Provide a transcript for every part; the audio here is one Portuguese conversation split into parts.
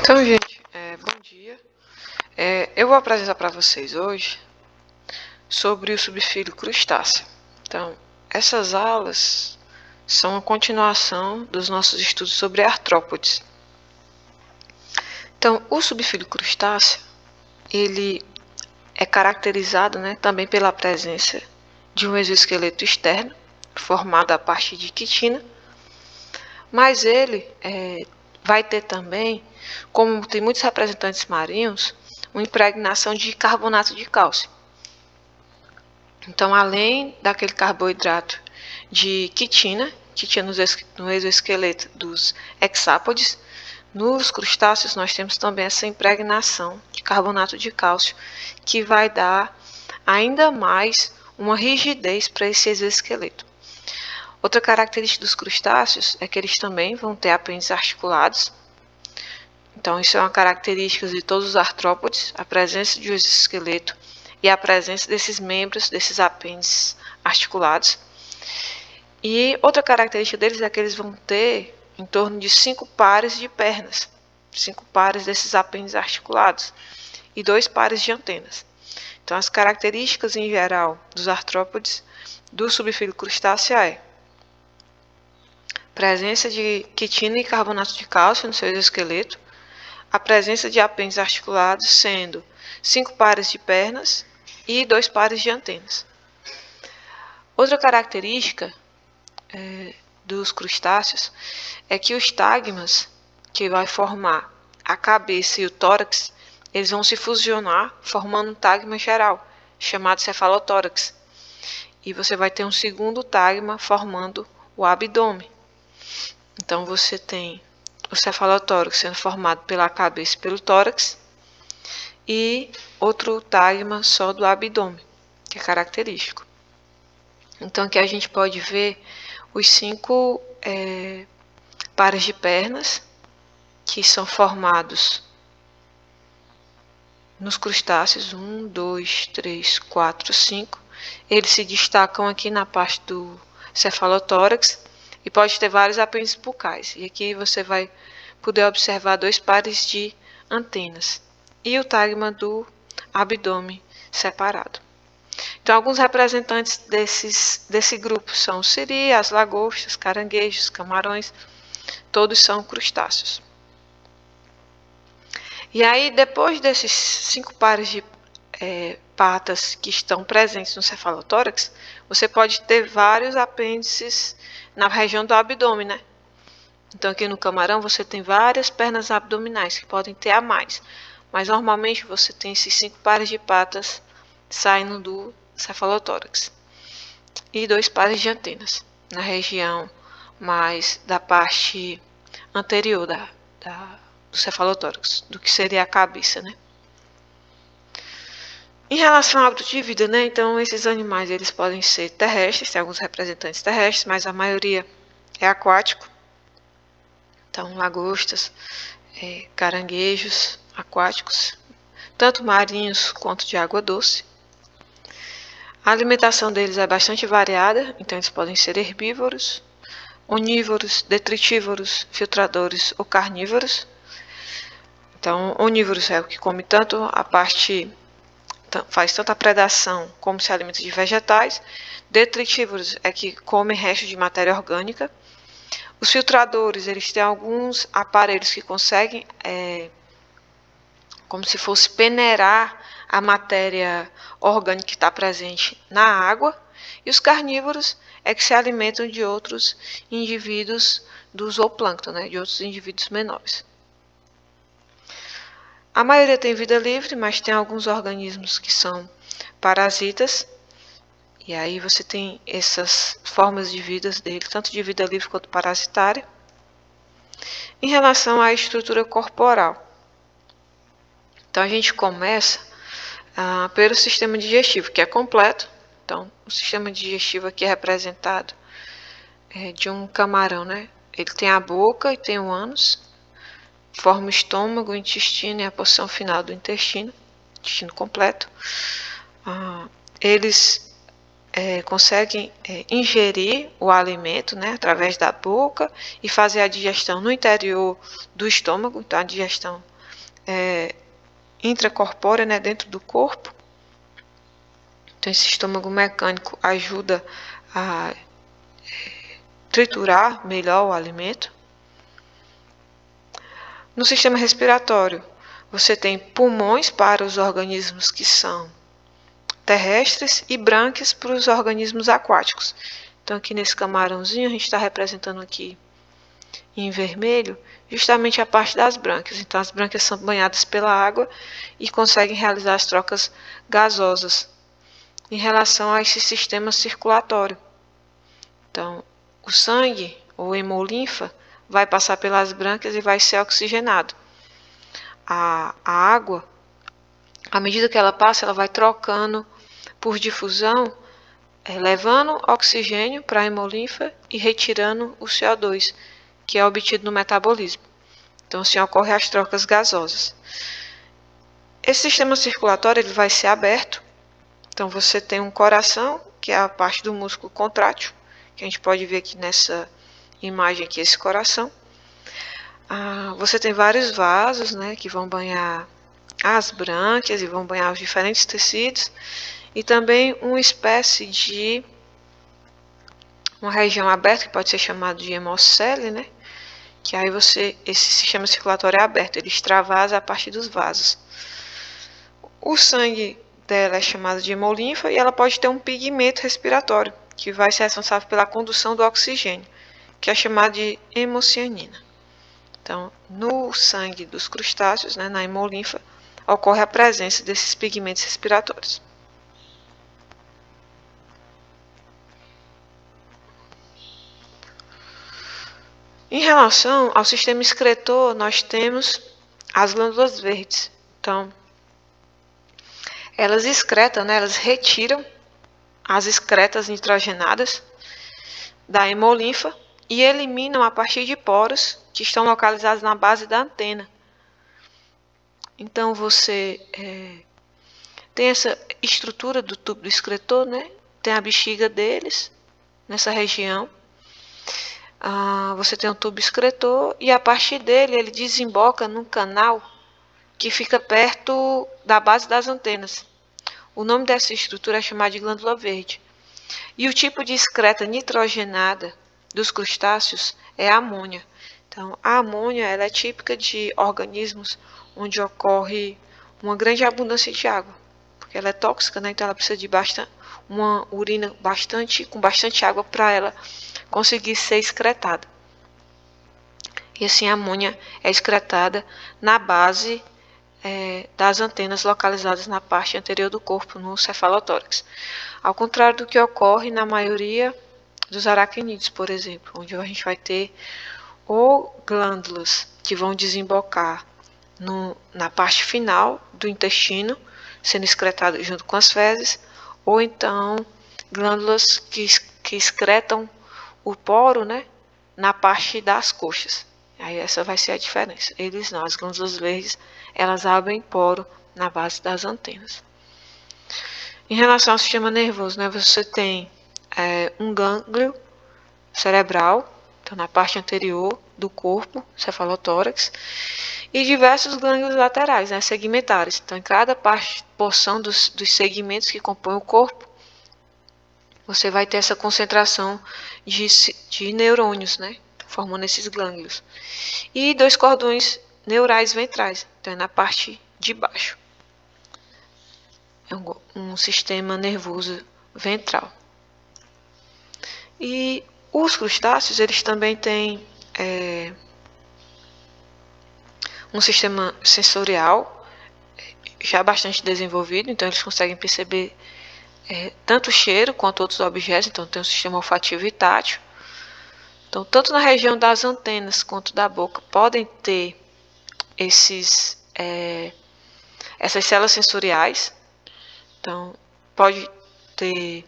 Então, gente, bom dia. Eu vou apresentar para vocês hoje sobre o subfílio crustáceo. Então, essas aulas são a continuação dos nossos estudos sobre artrópodes. Então, o subfílio crustáceo, ele é caracterizado, também pela presença de um exoesqueleto externo, formado a partir de quitina, mas ele vai ter também, como tem muitos representantes marinhos, uma impregnação de carbonato de cálcio. Então, além daquele carboidrato de quitina no exoesqueleto dos hexápodes, nos crustáceos nós temos também essa impregnação de carbonato de cálcio, que vai dar ainda mais uma rigidez para esse exoesqueleto. Outra característica dos crustáceos é que eles também vão ter apêndices articulados. Então, isso é uma característica de todos os artrópodes, a presença de um exoesqueleto e a presença desses membros, desses apêndices articulados. E outra característica deles é que eles vão ter em torno de 5 pares de pernas, 5 pares desses apêndices articulados e 2 pares de antenas. Então, as características em geral dos artrópodes do subfílio crustáceo é presença de quitina e carbonato de cálcio no seu exoesqueleto, a presença de apêndices articulados sendo 5 pares de pernas e 2 pares de antenas. Outra característica dos crustáceos é que os tagmas, que vai formar a cabeça e o tórax, eles vão se fusionar formando um tagma geral, chamado cefalotórax. E você vai ter um segundo tagma formando o abdômen. Então, você tem o cefalotórax sendo formado pela cabeça e pelo tórax, e outro tagma só do abdômen, que é característico. Então, aqui a gente pode ver os 5 pares de pernas que são formados nos crustáceos, 1, 2, 3, 4, 5. Eles se destacam aqui na parte do cefalotórax e pode ter vários apêndices bucais. E aqui você vai poder observar 2 pares de antenas e o tagma do abdômen separado. Então, alguns representantes desse grupo são o siri, as lagostas, caranguejos, camarões, todos são crustáceos. E aí, depois desses 5 pares de patas que estão presentes no cefalotórax, você pode ter vários apêndices na região do abdômen, né? Então, aqui no camarão, você tem várias pernas abdominais que podem ter a mais. Mas, normalmente, você tem esses 5 pares de patas saindo do cefalotórax. E 2 pares de antenas na região mais da parte anterior do cefalotórax, do que seria a cabeça, né? Em relação ao hábito de vida, então esses animais eles podem ser terrestres, tem alguns representantes terrestres, mas a maioria é aquático. Então, lagostas, caranguejos aquáticos, tanto marinhos quanto de água doce. A alimentação deles é bastante variada, então eles podem ser herbívoros, onívoros, detritívoros, filtradores ou carnívoros. Então, onívoros é o que come faz tanto a predação como se alimenta de vegetais. Detritívoros é que come restos de matéria orgânica. Os filtradores, eles têm alguns aparelhos que conseguem, como se fosse peneirar a matéria orgânica que está presente na água. E os carnívoros é que se alimentam de outros indivíduos do zooplâncton, de outros indivíduos menores. A maioria tem vida livre, mas tem alguns organismos que são parasitas. E aí você tem essas formas de vida dele, tanto de vida livre quanto parasitária. Em relação à estrutura corporal. Então, a gente começa pelo sistema digestivo, que é completo. Então, o sistema digestivo aqui é representado de um camarão, Ele tem a boca e tem o ânus, forma o estômago, o intestino e a porção final do intestino completo. Eles conseguem ingerir o alimento, através da boca e fazer a digestão no interior do estômago. Então, a digestão intracorpórea, né, dentro do corpo. Então esse estômago mecânico ajuda a triturar melhor o alimento. No sistema respiratório, você tem pulmões para os organismos que são terrestres e brânquias para os organismos aquáticos. Então aqui nesse camarãozinho a gente está representando aqui em vermelho justamente a parte das brânquias. Então as brânquias são banhadas pela água e conseguem realizar as trocas gasosas em relação a esse sistema circulatório. Então o sangue ou hemolinfa vai passar pelas brânquias e vai ser oxigenado. A água, à medida que ela passa, ela vai trocando por difusão, levando oxigênio para a hemolinfa e retirando o CO2, que é obtido no metabolismo. Então, assim ocorrem as trocas gasosas. Esse sistema circulatório ele vai ser aberto. Então, você tem um coração, que é a parte do músculo contrátil, que a gente pode ver aqui nessa imagem aqui, esse coração. Você tem vários vasos, né, que vão banhar as brânquias e vão banhar os diferentes tecidos. E também uma espécie de uma região aberta, que pode ser chamada de hemocele, né? Que aí esse sistema circulatório é aberto, ele extravasa a partir dos vasos. O sangue dela é chamado de hemolinfa e ela pode ter um pigmento respiratório, que vai ser responsável pela condução do oxigênio, que é chamado de hemocianina. Então, no sangue dos crustáceos, né, na hemolinfa, ocorre a presença desses pigmentos respiratórios. Em relação ao sistema excretor, nós temos as glândulas verdes. Então, elas excretam, né, elas retiram as excretas nitrogenadas da hemolinfa e eliminam a partir de poros que estão localizados na base da antena. Então, você tem essa estrutura do tubo do excretor, né? Tem a bexiga deles nessa região. Você tem um tubo excretor e a partir dele ele desemboca num canal que fica perto da base das antenas. O nome dessa estrutura é chamado de glândula verde. E o tipo de excreta nitrogenada dos crustáceos é a amônia. Então, a amônia ela é típica de organismos onde ocorre uma grande abundância de água, porque ela é tóxica, né? Então ela precisa de uma urina com bastante água para ela conseguir ser excretada. E assim a amônia é excretada na base das antenas localizadas na parte anterior do corpo, no cefalotórax. Ao contrário do que ocorre na maioria dos aracnídeos, por exemplo, onde a gente vai ter ou glândulas que vão desembocar na parte final do intestino, sendo excretado junto com as fezes, ou então glândulas que excretam o poro, né, na parte das coxas. Aí essa vai ser a diferença. Eles não, as glândulas verdes, elas abrem poro na base das antenas. Em relação ao sistema nervoso, né, você tem um gânglio cerebral, então na parte anterior do corpo, cefalotórax, e diversos gânglios laterais, né, segmentares. Então, em cada porção dos segmentos que compõem o corpo, você vai ter essa concentração de neurônios, né, formando esses gânglios. E 2 cordões neurais ventrais, então é na parte de baixo. É um sistema nervoso ventral. E os crustáceos, eles também têm um sistema sensorial já bastante desenvolvido, então eles conseguem perceber tanto o cheiro quanto outros objetos, então tem um sistema olfativo e tátil. Então, tanto na região das antenas quanto da boca podem ter essas células sensoriais. Então, pode ter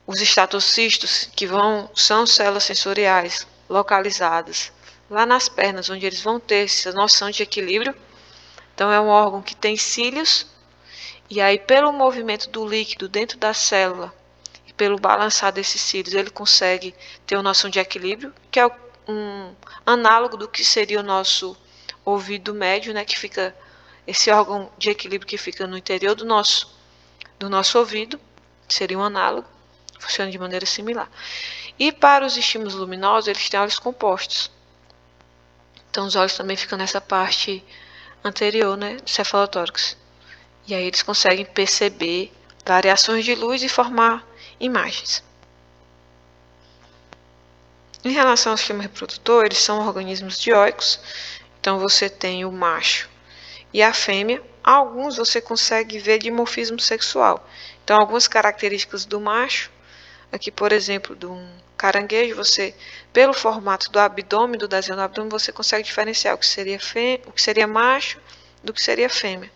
os estatocitos, que são células sensoriais localizadas lá nas pernas, onde eles vão ter essa noção de equilíbrio. Então, é um órgão que tem cílios, e aí pelo movimento do líquido dentro da célula, e pelo balançar desses cílios, ele consegue ter uma noção de equilíbrio, que é um análogo do que seria o nosso ouvido médio, né, que fica esse órgão de equilíbrio que fica no interior do nosso ouvido, seria um análogo, funciona de maneira similar. E para os estímulos luminosos, eles têm olhos compostos. Então os olhos também ficam nessa parte anterior, né, do cefalotórax. E aí eles conseguem perceber variações de luz e formar imagens. Em relação ao sistema reprodutor, eles são organismos dioicos. Então você tem o macho e a fêmea. Alguns você consegue ver dimorfismo sexual. Então algumas características do macho, aqui por exemplo, de um caranguejo, você, pelo formato do abdômen, do desenho do abdômen, você consegue diferenciar o que seria macho do que seria fêmea.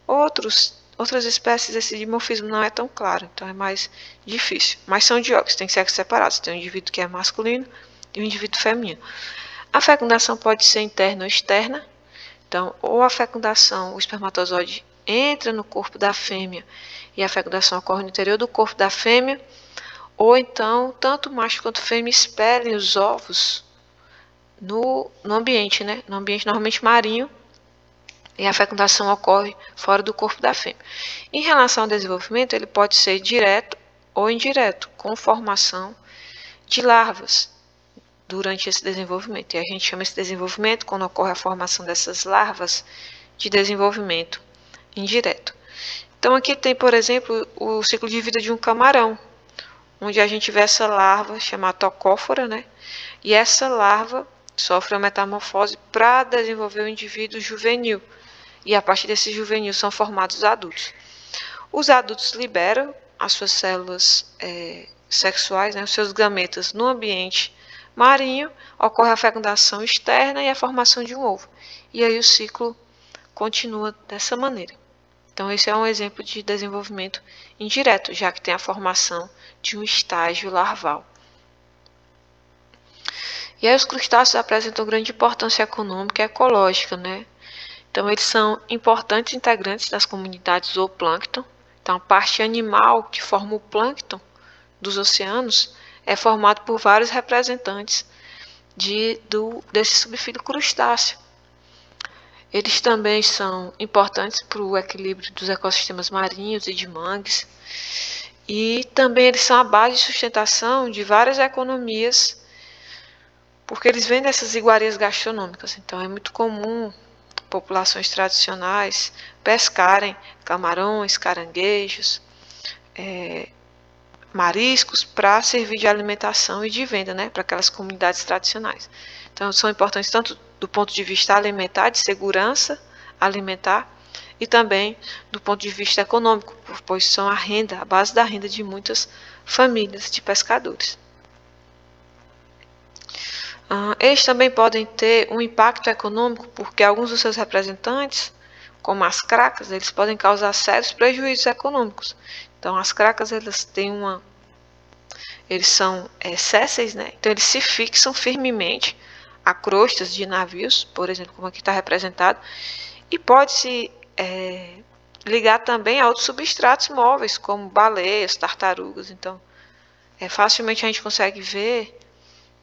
Outras espécies, esse dimorfismo não é tão claro, então é mais difícil. Mas são dioicos, tem sexos separados. Tem um indivíduo que é masculino e um indivíduo feminino. A fecundação pode ser interna ou externa. Então, ou a fecundação, o espermatozoide entra no corpo da fêmea e a fecundação ocorre no interior do corpo da fêmea, ou então, tanto macho quanto fêmea expelem os ovos no ambiente, né? No ambiente normalmente marinho, e a fecundação ocorre fora do corpo da fêmea. Em relação ao desenvolvimento, ele pode ser direto ou indireto, com formação de larvas durante esse desenvolvimento. E a gente chama esse desenvolvimento, quando ocorre a formação dessas larvas, de desenvolvimento indireto. Então aqui tem, por exemplo, o ciclo de vida de um camarão, onde a gente vê essa larva chamada tocófora, né? E essa larva sofre uma metamorfose para desenvolver o indivíduo juvenil. E a partir desse juvenil são formados os adultos. Os adultos liberam as suas células sexuais, né, os seus gametas, no ambiente marinho, ocorre a fecundação externa e a formação de um ovo. E aí o ciclo continua dessa maneira. Então esse é um exemplo de desenvolvimento indireto, já que tem a formação de um estágio larval. E aí os crustáceos apresentam grande importância econômica e ecológica, né? Então, eles são importantes integrantes das comunidades zooplâncton. Então, a parte animal que forma o plâncton dos oceanos é formado por vários representantes desse subfilo crustáceo. Eles também são importantes para o equilíbrio dos ecossistemas marinhos e de mangues. E também eles são a base de sustentação de várias economias, porque eles vêm dessas iguarias gastronômicas. Então, é muito comum populações tradicionais pescarem camarões, caranguejos, mariscos para servir de alimentação e de venda, né, para aquelas comunidades tradicionais. Então são importantes tanto do ponto de vista alimentar, de segurança alimentar, e também do ponto de vista econômico, pois são a base da renda de muitas famílias de pescadores. Eles também podem ter um impacto econômico porque alguns dos seus representantes, como as cracas, eles podem causar sérios prejuízos econômicos. Então, as cracas, eles são sésseis, né? Então, eles se fixam firmemente a crostas de navios, por exemplo, como aqui está representado, e pode se ligar também a outros substratos móveis, como baleias, tartarugas. Então, facilmente a gente consegue ver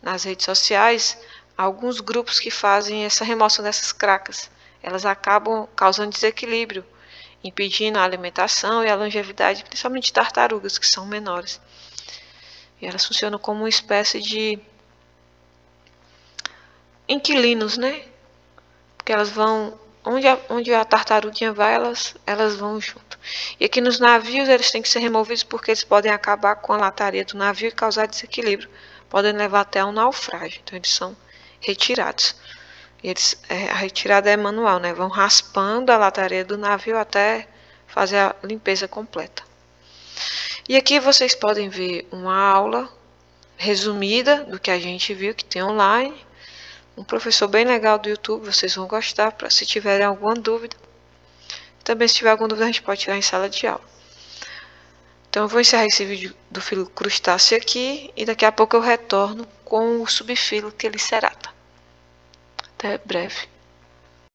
nas redes sociais alguns grupos que fazem essa remoção dessas cracas. Elas acabam causando desequilíbrio, impedindo a alimentação e a longevidade, principalmente de tartarugas, que são menores. E elas funcionam como uma espécie de inquilinos, né? Porque elas vão onde a tartaruguinha vai, elas vão junto. E aqui nos navios eles têm que ser removidos porque eles podem acabar com a lataria do navio e causar desequilíbrio. Podem levar até um naufrágio. Então eles são retirados. A retirada é manual, né? Vão raspando a lataria do navio até fazer a limpeza completa. E aqui vocês podem ver uma aula resumida do que a gente viu, que tem online. Um professor bem legal do YouTube, vocês vão gostar, se tiverem alguma dúvida. Também, se tiver alguma dúvida, a gente pode tirar em sala de aula. Então, eu vou encerrar esse vídeo do filo crustáceo aqui e daqui a pouco eu retorno com o subfilo Chelicerata. Até breve.